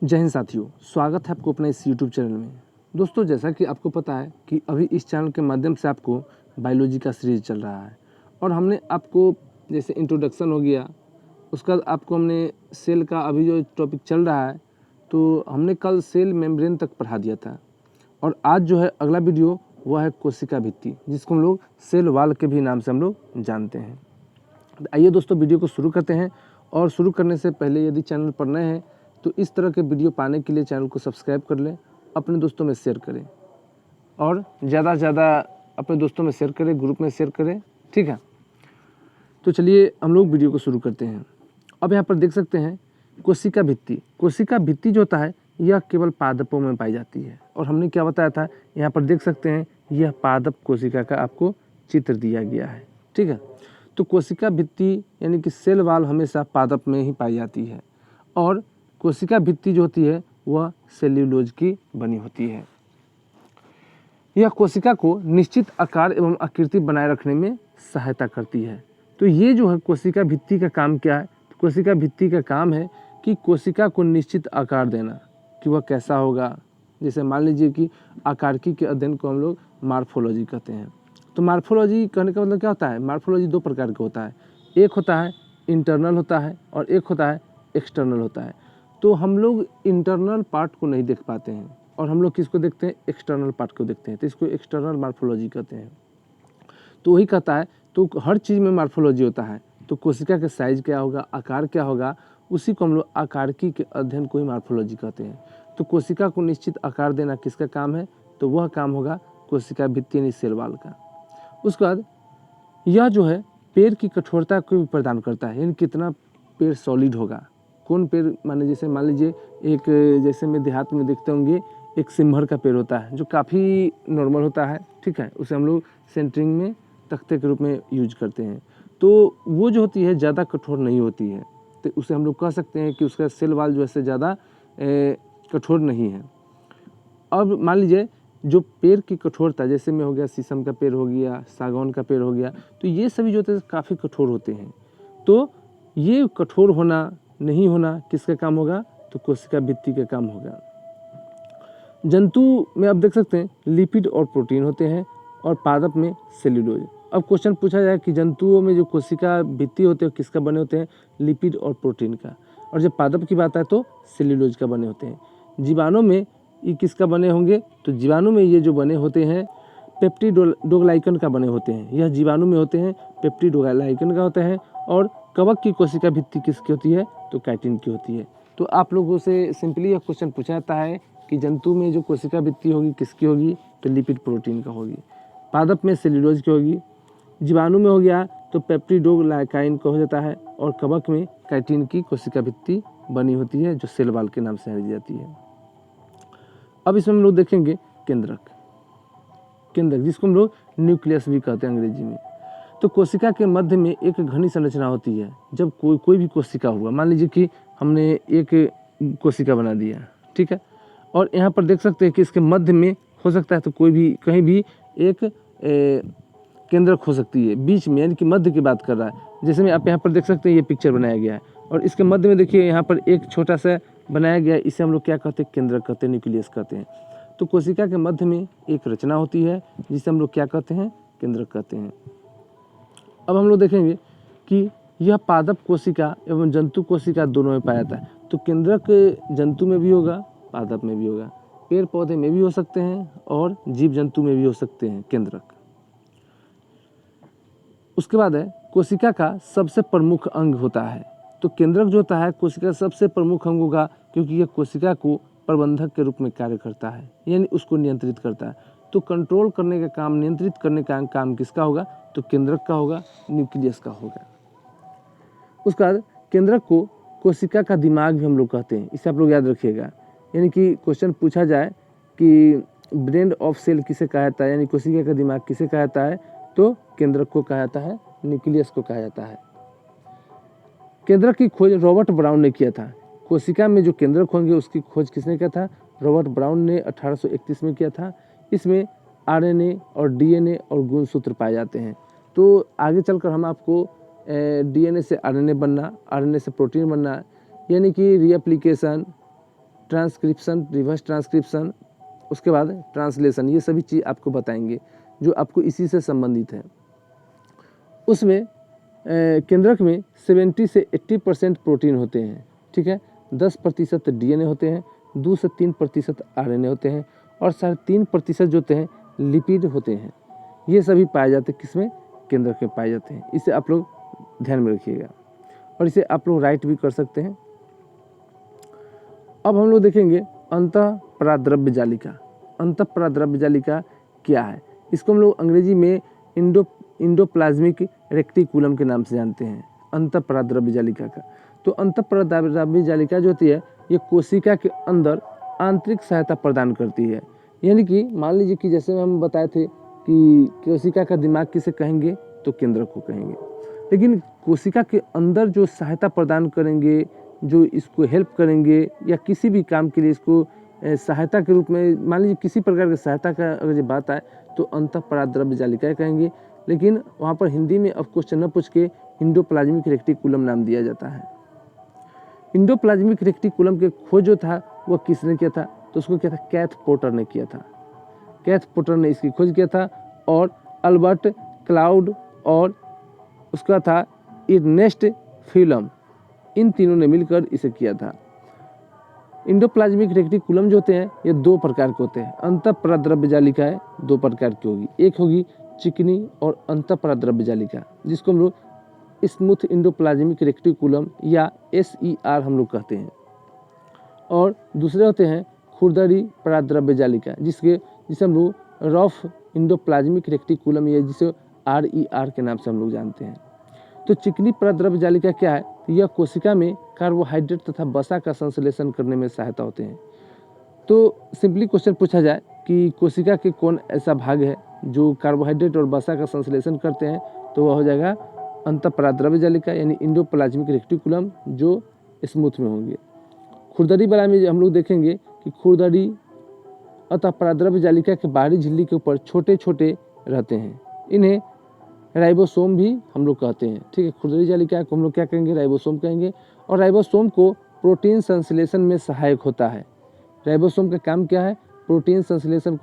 जय हिंद साथियों, स्वागत है आपको अपने इस यूट्यूब चैनल में। दोस्तों, जैसा कि आपको पता है कि अभी इस चैनल के माध्यम से आपको बायोलॉजी का सीरीज चल रहा है और हमने आपको जैसे इंट्रोडक्शन हो गया, उसका बाद आपको हमने सेल का अभी जो टॉपिक चल रहा है तो हमने कल सेल मेम्ब्रेन तक पढ़ा दिया था। और आज जो है अगला वीडियो वह है कोशिका भित्ति, जिसको हम लोग सेल वाल के भी नाम से हम लोग जानते हैं। आइए दोस्तों, वीडियो को शुरू करते हैं। और शुरू करने से पहले यदि चैनल पर नए हैं तो इस तरह के वीडियो पाने के लिए चैनल को सब्सक्राइब कर लें, अपने दोस्तों में शेयर करें और ज़्यादा से ज़्यादा अपने दोस्तों में शेयर करें, ग्रुप में शेयर करें, ठीक है। तो चलिए हम लोग वीडियो को शुरू करते हैं। अब यहाँ पर देख सकते हैं कोशिका भित्ति। कोशिका भित्ति जो होता है यह केवल पादपों में पाई जाती है। और हमने क्या बताया था, यहाँ पर देख सकते हैं यह पादप कोशिका का आपको चित्र दिया गया है, ठीक है। तो कोशिका भित्ति यानी कि सेल वाल हमेशा पादप में ही पाई जाती है और कोशिका भित्ति जो होती है वह सेल्यूलोज की बनी होती है। यह कोशिका को निश्चित आकार एवं आकृति बनाए रखने में सहायता करती है। तो ये जो है कोशिका भित्ति का काम क्या है? कोशिका भित्ति का काम है कि कोशिका को निश्चित आकार देना कि वह कैसा होगा। जैसे मान लीजिए कि आकारिकी के अध्ययन को हम लोग मार्फोलॉजी कहते हैं। तो मार्फोलॉजी कहने का मतलब क्या होता है? मार्फोलॉजी दो प्रकार का होता है, एक होता है इंटरनल होता है और एक होता है एक्सटर्नल होता है। तो हम लोग इंटरनल पार्ट को नहीं देख पाते हैं और हम लोग किसको देखते हैं? एक्सटर्नल पार्ट को देखते हैं। तो इसको एक्सटर्नल मार्फोलॉजी कहते हैं। तो वही कहता है, तो हर चीज़ में मार्फोलॉजी होता है। तो कोशिका का साइज क्या होगा, आकार क्या होगा, उसी को हम लोग आकारिकी के अध्ययन को ही मार्फोलॉजी कहते हैं। तो कोशिका को निश्चित आकार देना किसका काम है? तो वह काम होगा कोशिका भित्ति यानी सेल वाल का। उसके बाद यह जो है पेड़ की कठोरता को भी प्रदान करता है, यानी कितना पेड़ सॉलिड होगा। कौन पेड़, माने जैसे मान लीजिए एक, जैसे में देहात में देखते होंगे एक सिम्भर का पेड़ होता है जो काफ़ी नॉर्मल होता है, ठीक है। उसे हम लोग सेंटरिंग में तख्ते के रूप में यूज करते हैं। तो वो जो होती है ज़्यादा कठोर नहीं होती है, तो उसे हम लोग कह सकते हैं कि उसका सेल वाल जो है ज़्यादा कठोर नहीं है। अब मान लीजिए जो पेड़ की कठोरता, जैसे में हो गया शीशम का पेड़ हो गया, सागौन का पेड़ हो गया, तो ये सभी जो होते हैं काफ़ी कठोर होते हैं। तो ये कठोर होना नहीं होना किसका काम होगा? तो कोशिका भित्ति का काम होगा। जंतु में आप देख सकते हैं लिपिड और प्रोटीन होते हैं और पादप में सेल्यूलोज। अब क्वेश्चन पूछा जाए कि जंतुओं में जो कोशिका भित्ति होते हैं किसका बने होते हैं? लिपिड और प्रोटीन का। और जब पादप की बात आए तो सेल्यूलोज का बने होते हैं। जीवाणु में ये किसका बने होंगे? तो जीवाणु में ये जो बने होते हैं पेप्टिडोग्लाइकन का बने होते हैं। यह जीवाणु में होते हैं, पेप्टिडोग्लाइकन का होता है। और कवक की कोशिका भित्ति किसकी होती है? तो काइटिन की होती है। तो आप लोगों से सिंपली यह क्वेश्चन पूछा जाता है कि जंतु में जो कोशिका भित्ति होगी किसकी होगी? तो लिपिड प्रोटीन का होगी। पादप में सेल्यूलोज की होगी। जीवाणु में हो गया तो पेप्टिडोग्लाइकाइन का हो जाता है। और कवक में काइटिन की कोशिका भित्ति बनी होती है जो सेल वाल के नाम से जानी जाती है। अब इसमें हम लोग देखेंगे केंद्रक। केंद्रक जिसको हम लोग न्यूक्लियस भी कहते हैं अंग्रेजी में। तो कोशिका के मध्य में एक घनी संरचना होती है। जब कोई भी कोशिका हुआ, मान लीजिए कि हमने एक कोशिका बना दिया, ठीक है। और यहाँ पर देख सकते हैं कि इसके मध्य में हो सकता है तो कोई भी कहीं भी एक केंद्रक हो सकती है बीच में, यानी कि मध्य की बात कर रहा है। जैसे में आप यहाँ पर देख सकते हैं ये पिक्चर बनाया गया है और इसके मध्य में देखिए यहाँ पर एक छोटा सा बनाया गया है। इसे हम लोग क्या कहते हैं? केंद्रक कहते हैं, न्यूक्लियस कहते हैं। तो कोशिका के मध्य में एक रचना होती है जिसे हम लोग क्या कहते हैं? केंद्रक कहते हैं। अब हम लोग देखेंगे कि यह पादप कोशिका एवं जंतु कोशिका दोनों में पाया जाता है। तो केंद्रक जंतु में भी होगा, पादप में भी होगा, पेड़ पौधे में भी हो सकते हैं और जीव जंतु में भी हो सकते हैं केंद्रक। उसके बाद है कोशिका का सबसे प्रमुख अंग होता है। तो केंद्रक जो होता है कोशिका का सबसे प्रमुख अंग होगा, क्योंकि यह कोशिका को प्रबंधक के रूप में कार्य करता है, यानी उसको नियंत्रित करता है। तो कंट्रोल करने का काम, नियंत्रित करने का काम किसका होगा? तो केंद्रक का होगा, न्यूक्लियस का होगा। उसके बाद केंद्रक को कोशिका का दिमाग भी हम लोग कहते हैं, इसे आप लोग याद रखिएगा। यानी कि क्वेश्चन पूछा जाए कि ब्रेन ऑफ सेल किसे कहा जाता है, यानी कोशिका का दिमाग किसे कहा जाता है? तो केंद्रक को कहा जाता है, न्यूक्लियस को कहा जाता है। केंद्रक की खोज रॉबर्ट ब्राउन ने किया था। कोशिका में जो केंद्रक होंगे उसकी खोज किसने किया था? रॉबर्ट ब्राउन ने 1831 में किया था। इसमें आरएनए और डीएनए और गुणसूत्र पाए जाते हैं। तो आगे चलकर हम आपको डीएनए से आरएनए बनना, आरएनए से प्रोटीन बनना, यानी कि रीएप्लिकेशन, ट्रांसक्रिप्शन, रिवर्स ट्रांसक्रिप्शन, उसके बाद ट्रांसलेशन, ये सभी चीज़ आपको बताएंगे जो आपको इसी से संबंधित है। उसमें केंद्रक में 70 से 80% प्रोटीन होते हैं, ठीक है, 10% डीएनए होते हैं, 2 से 3% आरएनए होते हैं और 3.5% जो होते हैं लिपिड होते हैं। ये सभी पाए जाते हैं किसमें? केंद्रक में पाए जाते हैं। इसे आप लोग ध्यान में रखिएगा और इसे आप लोग राइट भी कर सकते हैं। अब हम लोग देखेंगे अंतःपराद्रव्य जालिका। अंतःपराद्रव्य जालिका क्या है? इसको हम लोग अंग्रेजी में इंडोप्लाज्मिक रेक्टिकुलम के नाम से जानते हैं, अंतःपराद्रव्य जालिका का। तो अंतःपराद्रव्य जालिका जो होती है ये कोशिका के अंदर आंतरिक सहायता प्रदान करती है। यानी कि मान लीजिए कि जैसे हम बताए थे कि कोशिका का दिमाग किसे कहेंगे? तो केंद्रक को कहेंगे। लेकिन कोशिका के अंदर जो सहायता प्रदान करेंगे, जो इसको हेल्प करेंगे या किसी भी काम के लिए इसको सहायता के रूप में, मान लीजिए किसी प्रकार की सहायता का अगर ये बात आए तो अंतःपराद्रव्य जालिका कहेंगे। लेकिन वहाँ पर हिंदी में अब क्वेश्चन न पूछ के इंडोप्लाज्मिक रेक्टिकुलम नाम दिया जाता है। इंडोप्लाज्मिक रेक्टिकुलम के खोज जो था वह किसने किया था? तो उसको किया था कैथ पोर्टर ने किया था। कैथ पोर्टर ने इसकी खोज किया था और अल्बर्ट क्लाउड और उसका था इर्नेस्ट फिलम, इन तीनों ने मिलकर इसे किया था। इंडोप्लाज्मिक रेक्टिकुलम जो होते हैं ये 2 प्रकार के होते हैं। अंतःपराद्रव्य जालिकाएं 2 प्रकार की होगी, एक होगी चिकनी और अंतःपराद्रव्य जालिका, जिसको हम लोग स्मूथ इंडोप्लाज्मिक रेक्टिकुलम या SER हम लोग कहते हैं। और दूसरे होते हैं खुरदरी पराद्रव्य जालिका, जिसे हम लोग रफ इंडोप्लाज्मिक रेक्टिकुलम या जिसे RER के नाम से हम लोग जानते हैं। तो चिकनी पराद्रव्य जालिका क्या है? यह कोशिका में कार्बोहाइड्रेट तथा वसा का संश्लेषण करने में सहायता होते हैं। तो सिंपली क्वेश्चन पूछा जाए कि कोशिका के कौन ऐसा भाग है जो कार्बोहाइड्रेट और वसा का संश्लेषण करते हैं, तो वह हो जाएगा अंतःपराद्रव्य जालिका यानी इंडोप्लाज्मिक रेक्टिकुलम, जो स्मूथ में होंगे। खुरदरी वाला में हम लोग देखेंगे कि खुरदरी अंतःपराद्रव्य जालिका के बाहरी झिल्ली के ऊपर छोटे छोटे रहते हैं, इन्हें राइबोसोम भी हम लोग कहते हैं, ठीक है। खुरदरी जालिका को हम लोग क्या कहेंगे? राइबोसोम कहेंगे। और राइबोसोम को प्रोटीन संश्लेषण में सहायक होता है। राइबोसोम का काम क्या है? प्रोटीन संश्लेषण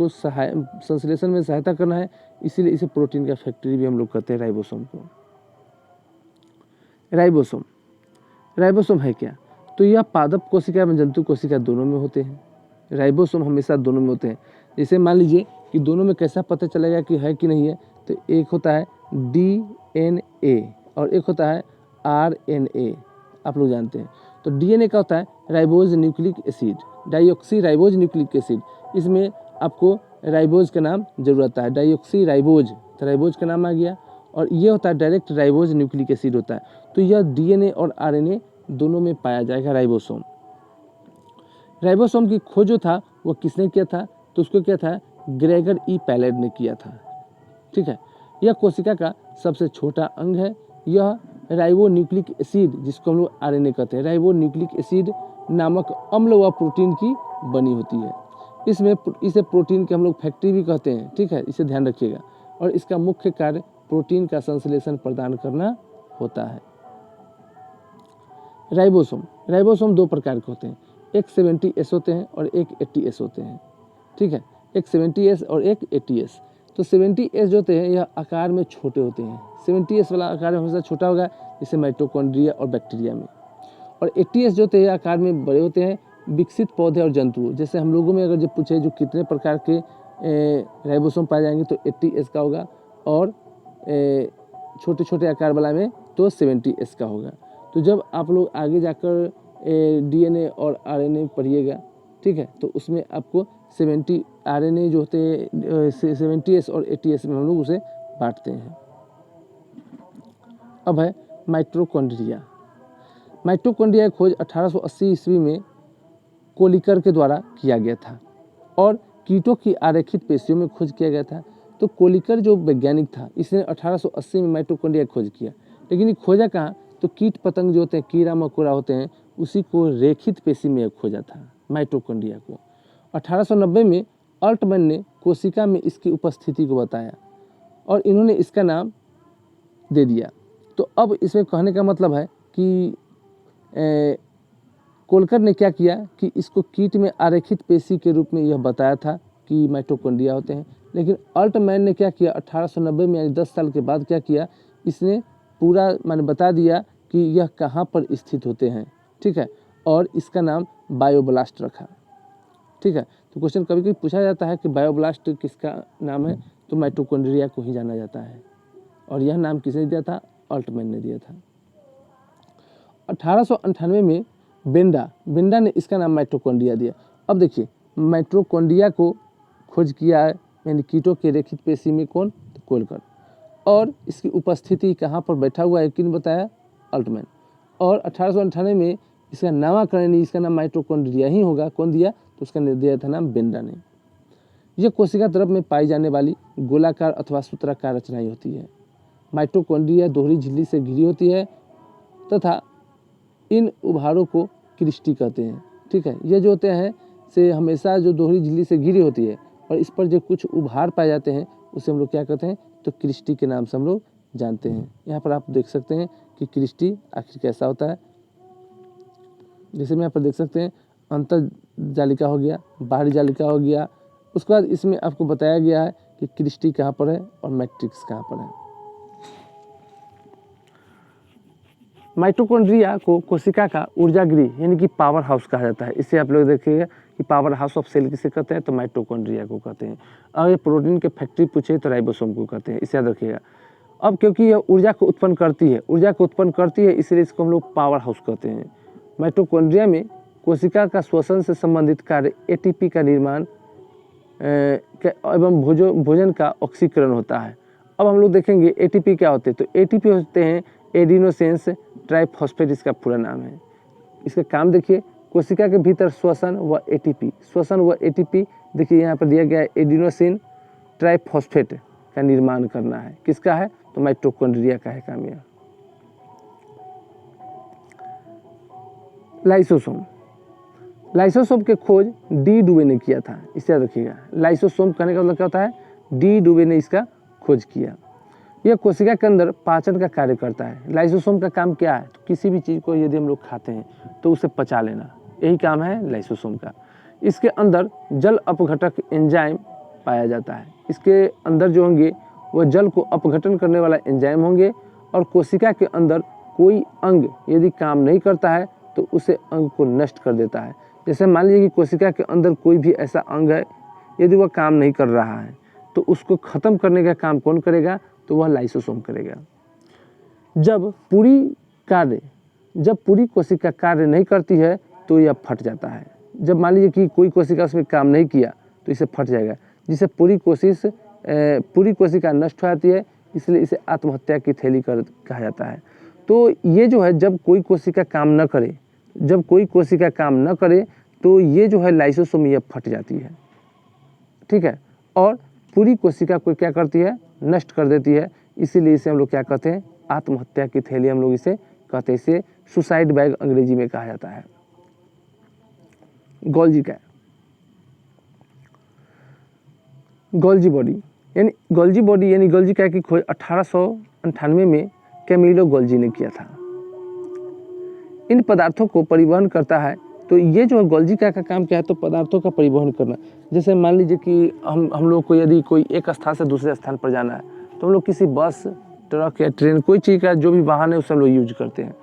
में सहायता करना है, इसीलिए इसे प्रोटीन का फैक्ट्री भी हम लोग कहते हैं राइबोसोम को। राइबोसोम है क्या? तो यह पादप कोशिका एवं जंतु कोशिका दोनों में होते हैं। राइबोसोम हमेशा दोनों में होते हैं। जैसे मान लीजिए कि दोनों में कैसा पता चलेगा कि है कि नहीं है? तो एक होता है DNA और एक होता है RNA, आप लोग जानते हैं। तो DNA का होता है ribose nucleic acid, dioxy ribose nucleic acid. इसमें आपको राइबोज का नाम जरूर आता है, डाइऑक्सी राइबोज, तो राइबोज का नाम आ गया। और ये होता है डायरेक्ट राइबोज न्यूक्लिक एसिड होता है। तो यह DNA और RNA दोनों में पाया जाएगा राइबोसोम। राइबोसोम की खोज जो था वो किसने किया था? तो उसको किया था ग्रेगर E. पैलेड ने किया था, ठीक है। यह कोशिका का सबसे छोटा अंग है। यह राइबोन्यूक्लिक एसिड, जिसको हम लोग RNA कहते हैं, राइबोन्यूक्लिक एसिड नामक अम्ल व प्रोटीन की बनी होती है। इसे प्रोटीन के हम लोग फैक्ट्री भी कहते हैं, ठीक है, इसे ध्यान रखिएगा। और इसका मुख्य कार्य प्रोटीन का संश्लेषण प्रदान करना होता है। राइबोसोम 2 प्रकार के होते हैं, एक 70S होते हैं और एक 80S होते हैं, ठीक है। एक 70S और एक 80S। तो 70S जो होते हैं यह आकार में छोटे होते हैं। 70S वाला आकार में हमेशा छोटा होगा, जैसे माइटोकॉन्ड्रिया और बैक्टीरिया में। और 80S जो होते हैं आकार में बड़े होते हैं, विकसित पौधे और जंतु। जैसे हम लोगों में अगर जब पूछे जो कितने प्रकार के राइबोसोम पाए जाएंगे तो 80S का होगा, और छोटे छोटे आकार वाला में तो 70S का होगा। तो जब आप लोग आगे जाकर DNA और RNA पढ़िएगा, ठीक है, तो उसमें आपको 70 RNA जो होते हैं 70S और 80S में हम लोग उसे बांटते हैं। अब है माइटोकॉन्ड्रिया। माइटोकॉन्ड्रिया की खोज 1880 ईस्वी में कोलिकर के द्वारा किया गया था और कीटों की आरेखित पेशियों में खोज किया गया था। तो कोलिकर जो वैज्ञानिक था इसने 1880 में माइटोकॉन्ड्रिया की खोज किया। लेकिन ये खोजा कहाँ? तो कीट पतंग जो होते हैं, कीड़ा मकोड़ा होते हैं, उसी को रेखित पेशी में खोजा था माइटोकॉन्ड्रिया को। 1890 में अल्टमैन ने कोशिका में इसकी उपस्थिति को बताया और इन्होंने इसका नाम दे दिया। तो अब इसमें कहने का मतलब है कि कोलकर ने क्या किया कि इसको कीट में आरेखित पेशी के रूप में यह बताया था कि माइटोकॉन्ड्रिया होते हैं। लेकिन अल्टमैन ने क्या किया 1890 में, यानी 10 साल के बाद क्या किया, इसने पूरा माने बता दिया कि यह कहाँ पर स्थित होते हैं। ठीक है, और इसका नाम बायोब्लास्ट रखा। ठीक है, तो क्वेश्चन कभी कभी पूछा जाता है कि बायोब्लास्ट किसका नाम है, तो माइटोकॉन्ड्रिया को ही जाना जाता है। और यह नाम किसने दिया था, अल्टमैन ने दिया था। 1898 में बेंडा ने इसका नाम माइटोकॉन्ड्रिया दिया। अब देखिए माइटोकॉन्ड्रिया को खोज किया है यानी कीटों के रेखित पेशी में कौन, तो कोलकर। और इसकी उपस्थिति कहाँ पर बैठा हुआ है किन बताया, अल्टमैन। और 1898 में इसका नामकरण, इसका नाम माइटोकॉन्ड्रिया ही होगा, कौन दिया, तो उसका दिया था नाम बेंडा ने। यह कोशिका द्रव में पाई जाने वाली गोलाकार अथवा सूत्राकार रचनाएं होती है। माइटोकॉन्ड्रिया दोहरी झिल्ली से घिरी होती है तथा इन उभारों को क्रिस्टी कहते हैं। ठीक है, ये जो होते हैं से हमेशा जो दोहरी झिल्ली से घिरी होती है और इस पर जो कुछ उभार पाए जाते हैं उसे हम लोग क्या कहते हैं, तो क्रिस्टी के नाम से हम लोग जानते हैं। यहाँ पर आप देख सकते हैं कि क्रिस्टी आखिर कैसा होता है। जैसे में यहाँ पर देख सकते हैं अंतर जालिका हो गया, बाहरी जालिका हो गया। उसके बाद इसमें आपको बताया गया है कि क्रिस्टी कहाँ पर है और मैट्रिक्स कहाँ पर है। माइटोकॉन्ड्रिया को कोशिका का ऊर्जागृह यानी कि पावर हाउस कहा जाता है। इससे आप लोग देखिएगा कि पावर हाउस ऑफ सेल किसे कहते हैं, तो माइटोकॉन्ड्रिया को कहते हैं। अगर ये प्रोटीन के फैक्ट्री पूछे तो राइबोसोम को कहते हैं, इसे याद रखिएगा। अब क्योंकि यह ऊर्जा को उत्पन्न करती है इसलिए इसको हम लोग पावर हाउस कहते हैं। माइटोकॉन्ड्रिया में कोशिका का श्वसन से संबंधित कार्य एटीपी का निर्माण एवं भोजन का ऑक्सीकरण होता है। अब हम लोग देखेंगे एटीपी क्या होते हैं, तो एटीपी होते हैं एडिनोसिन ट्राइफॉस्फेट, इसका पूरा नाम है। इसका काम देखिए, कोशिका के भीतर श्वसन व एटीपी देखिए यहाँ पर दिया गया है, एडिनोसिन ट्राइफॉस्फेट का निर्माण करना है। किसका है, तो माइटोकॉन्ड्रिया का है काम यह। लाइसोसोम के खोज डी डुबे ने किया था, इसे याद रखिएगा। लाइसोसोम कहने का मतलब क्या होता है, डी डुबे ने इसका खोज किया। यह कोशिका के अंदर पाचन का कार्य करता है। लाइसोसोम का काम क्या है, तो किसी भी चीज़ को यदि हम लोग खाते हैं तो उसे पचा लेना, यही काम है लाइसोसोम का। इसके अंदर जल अपघटक एंजाइम पाया जाता है। इसके अंदर जो होंगे वह जल को अपघटन करने वाला एंजाइम होंगे। और कोशिका के अंदर कोई अंग यदि काम नहीं करता है तो उसे अंग को नष्ट कर देता है। जैसे मान लीजिए कि कोशिका के अंदर कोई भी ऐसा अंग है, यदि वह काम नहीं कर रहा है तो उसको ख़त्म करने का काम कौन करेगा, तो वह लाइसोसोम करेगा। जब पूरी कोशिका कार्य नहीं करती है तो यह फट जाता है। जब मान लीजिए कि कोई कोशिका उसमें काम नहीं किया तो इसे फट जाएगा, जिससे पूरी कोशिका नष्ट हो जाती है, इसलिए इसे आत्महत्या की थैली कहा जाता है। तो ये जो है जब कोई कोशिका काम न करे तो ये जो है लाइसोसोम यह फट जाती है। ठीक है, और पूरी कोशिका को क्या करती है, नष्ट कर देती है। इसीलिए इसे हम लोग क्या कहते हैं, आत्महत्या की थैली हम लोग इसे कहते हैं। इसे सुसाइड बैग अंग्रेजी में कहा जाता है। गोल्जी बॉडी यानी गोल्जी की खोज 1898 में कैमिलो गोल्जी ने किया था। इन पदार्थों को परिवहन करता है। तो ये जो गोल्जी का काम क्या है, तो पदार्थों का परिवहन करना। जैसे मान लीजिए कि हम लोग को यदि कोई एक स्थान से दूसरे स्थान पर जाना है तो हम लोग किसी बस, ट्रक या ट्रेन, कोई चीज़ का जो भी वाहन है उसे हम लोग यूज करते हैं।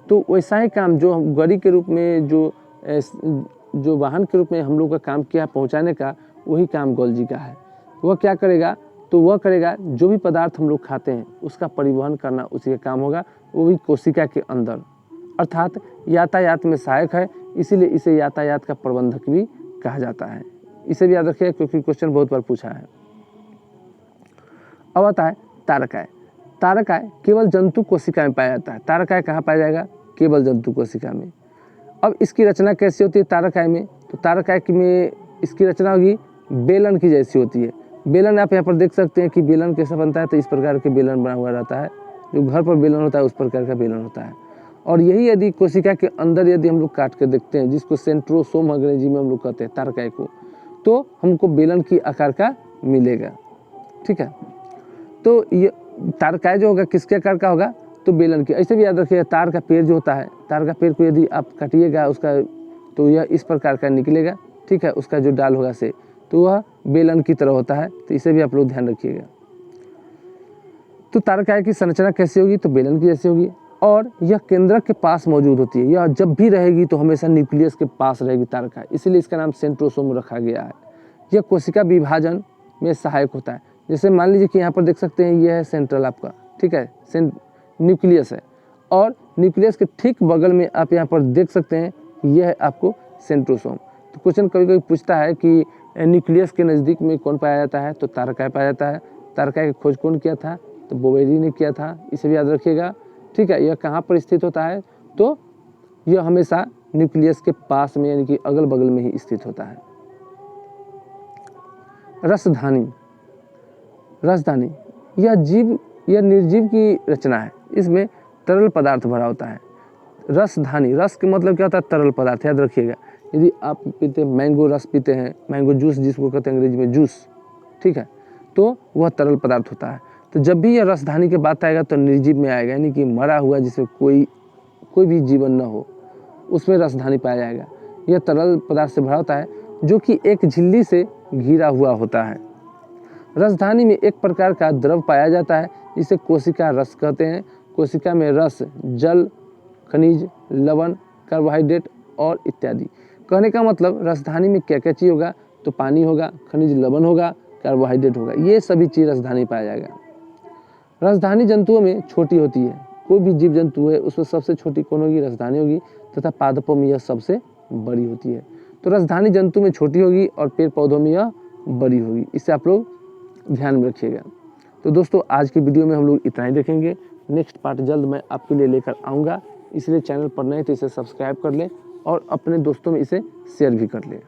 तो वैसा ही काम जो गाड़ी के रूप में जो वाहन के रूप में हम लोग का काम किया पहुँचाने का, वही काम गोल्जी का है। वह क्या करेगा, तो वह करेगा जो भी पदार्थ हम लोग खाते हैं उसका परिवहन करना उसी का काम होगा, वो भी कोशिका के अंदर, अर्थात यातायात में सहायक है। इसीलिए इसे यातायात का प्रबंधक भी कहा जाता है। इसे भी याद रखिए क्योंकि क्वेश्चन बहुत बार पूछा है। अब आता है तारकाय केवल जंतु कोशिका में पाया जाता है। तारकाय कहाँ पाया जाएगा, केवल जंतु कोशिका में। अब इसकी रचना कैसी होती है तारकाय में, तो तारकाय में इसकी रचना होगी बेलन की जैसी होती है। बेलन आप यहाँ पर देख सकते हैं कि बेलन कैसा बनता है, तो इस प्रकार के बेलन बना हुआ रहता है। जो घर पर बेलन होता है उस प्रकार का बेलन होता है। और यही यदि कोशिका के अंदर यदि हम लोग काट कर देखते हैं, जिसको सेंट्रोसोम अंग्रेजी में हम लोग कहते हैं तारकाय को, तो हमको बेलन की आकार का मिलेगा। ठीक है, तो ये तारकाय जो होगा किसके आकार का होगा, तो बेलन की। ऐसे भी याद रखिएगा तार का पेड़ जो होता है, तार का पेड़ को यदि आप काटिएगा, उसका तो यह इस प्रकार का निकलेगा, ठीक है। उसका जो डाल होगा से तो वह बेलन की तरह होता है, तो इसे भी आप लोग ध्यान रखिएगा। तो तारकाय की संरचना कैसी होगी, तो बेलन की जैसी होगी, और यह केंद्रक के पास मौजूद होती है। यह जब भी रहेगी तो हमेशा न्यूक्लियस के पास रहेगी तारकाय, इसीलिए इसका नाम सेंट्रोसोम रखा गया है। यह कोशिका विभाजन में सहायक होता है। जैसे मान लीजिए कि यहाँ पर देख सकते हैं, यह है सेंट्रल आपका, ठीक है, न्यूक्लियस है, और न्यूक्लियस के ठीक बगल में आप यहाँ पर देख सकते हैं, यह है आपको सेंट्रोसोम। तो क्वेश्चन कभी कभी पूछता है कि न्यूक्लियस के नज़दीक में कौन पाया जाता है, तो तारकाय पाया जाता है। तारकाय की खोज कौन किया था, तो बोवेरी ने किया था, इसे भी याद रखिएगा, ठीक है। यह कहाँ पर स्थित होता है, तो यह हमेशा न्यूक्लियस के पास में यानी कि अगल बगल में ही स्थित होता है। रसधानी, रसधानी यह निर्जीव की रचना है। इसमें तरल पदार्थ भरा होता है। रसधानी, रस के मतलब क्या होता है, तरल पदार्थ, याद रखिएगा। यदि आप पीते हैं मैंगो रस पीते हैं, मैंगो जूस जिसको कहते हैं अंग्रेजी में जूस, ठीक है, तो वह तरल पदार्थ होता है। तो जब भी यह रसधानी की बात आएगा तो निर्जीव में आएगा, यानी कि मरा हुआ जिसमें कोई भी जीवन न हो, उसमें रसधानी पाया जाएगा। यह तरल पदार्थ से भरा होता है, जो कि एक झिल्ली से घिरा हुआ होता है। रसधानी में एक प्रकार का द्रव पाया जाता है जिसे कोशिका रस कहते हैं। कोशिका में रस जल, खनिज, लवण, कार्बोहाइड्रेट और इत्यादि। कहने का मतलब रसधानी में क्या क्या चीज़ होगा, तो पानी होगा, खनिज लवण होगा, कार्बोहाइड्रेट होगा, ये सभी चीज़ रसधानी पाया जाएगा। रसधानी जंतुओं में छोटी होती है। कोई भी जीव जंतु है उसमें सबसे छोटी कौन होगी, रसधानी होगी, तथा पादपों में यह सबसे बड़ी होती है। तो रसधानी जंतु में छोटी होगी और पेड़ पौधों में यह बड़ी होगी। इससे आप लोग ध्यान में रखिएगा। तो दोस्तों आज की वीडियो में हम लोग इतना ही देखेंगे। नेक्स्ट पार्ट जल्द मैं आपके लिए लेकर आऊँगा, इसलिए चैनल पर नए तो इसे सब्सक्राइब कर लें और अपने दोस्तों में इसे शेयर भी कर लें।